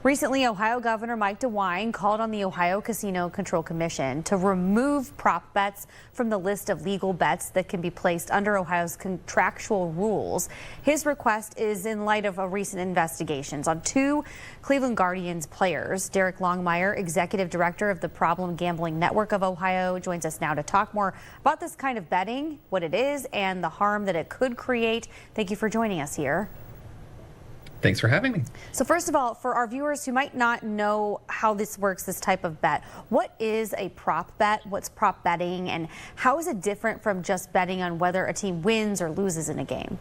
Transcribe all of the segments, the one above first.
Recently, Ohio Governor Mike DeWine called on the Ohio Casino Control Commission to remove prop bets from the list of legal bets that can be placed under Ohio's contractual rules. His request is in light of recent investigations on two Cleveland Guardians players. Derek Longmeier, executive director of the Problem Gambling Network of Ohio, joins us now to talk more about this kind of betting, what it is, and the harm that it could create. Thank you for joining us here. Thanks for having me. So first of all, for our viewers who might not know how this works, this type of bet, what is a prop bet? What's prop betting, and how is it different from just betting on whether a team wins or loses in a game?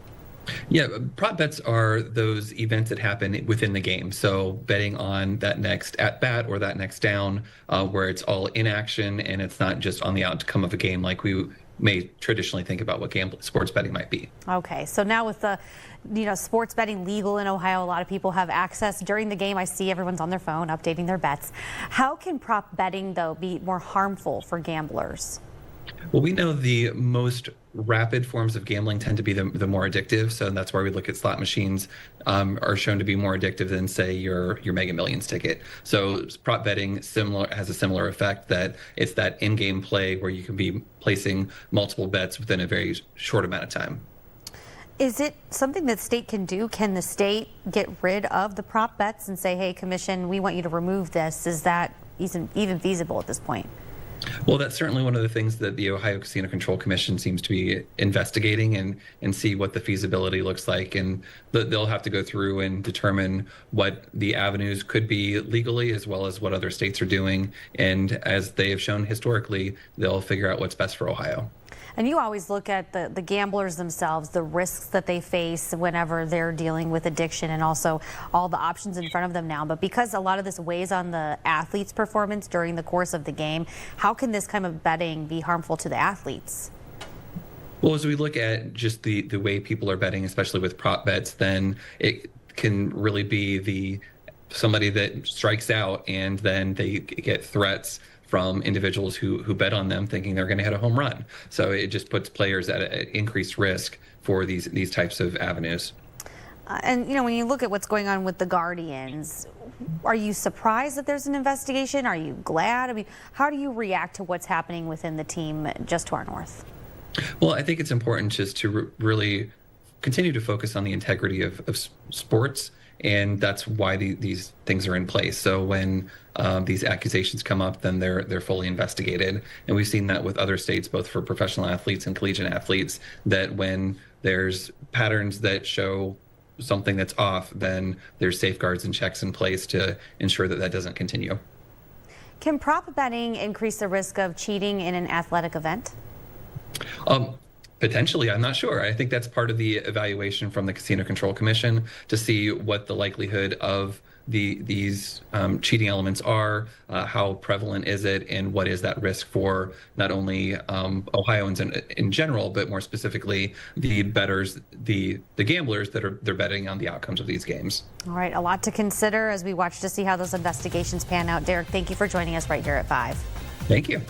Yeah, prop bets are those events that happen within the game. So betting on that next at bat or that next down, where it's all in action and it's not just on the outcome of a game like we may traditionally think about what sports betting might be. Okay, so now with the sports betting legal in Ohio, a lot of people have access during the game. I see everyone's on their phone updating their bets. How can prop betting, though, be more harmful for gamblers? Well, we know the most rapid forms of gambling tend to be the more addictive. So that's why we look at slot machines are shown to be more addictive than, say, your Mega Millions ticket. So prop betting has a similar effect, that it's that in-game play where you can be placing multiple bets within a very short amount of time. Is it something that state can do? Can the state get rid of the prop bets and say, hey, commission, we want you to remove this? Is that even feasible at this point? Well, that's certainly one of the things that the Ohio Casino Control Commission seems to be investigating and see what the feasibility looks like. And they'll have to go through and determine what the avenues could be legally, as well as what other states are doing. And as they have shown historically, they'll figure out what's best for Ohio. And you always look at the gamblers themselves, the risks that they face whenever they're dealing with addiction, and also all the options in front of them now. But because a lot of this weighs on the athlete's performance during the course of the game, how can this kind of betting be harmful to the athletes? Well, as we look at just the way people are betting, especially with prop bets, then it can really be somebody that strikes out and then they get threats from individuals who bet on them thinking they're going to hit a home run. So it just puts players at an increased risk for these types of avenues. And when you look at what's going on with the Guardians, are you surprised that there's an investigation? Are you glad? I mean, how do you react to what's happening within the team just to our north? Well, I think it's important just to really continue to focus on the integrity of sports. And that's why these things are in place. So when these accusations come up, then they're fully investigated. And we've seen that with other states, both for professional athletes and collegiate athletes, that when there's patterns that show something that's off, then there's safeguards and checks in place to ensure that that doesn't continue. Can prop betting increase the risk of cheating in an athletic event? Potentially, I'm not sure. I think that's part of the evaluation from the Casino Control Commission to see what the likelihood of these cheating elements are, how prevalent is it, and what is that risk for not only Ohioans in general, but more specifically the bettors, the gamblers they're betting on the outcomes of these games. All right, a lot to consider as we watch to see how those investigations pan out. Derek, thank you for joining us right here at 5. Thank you.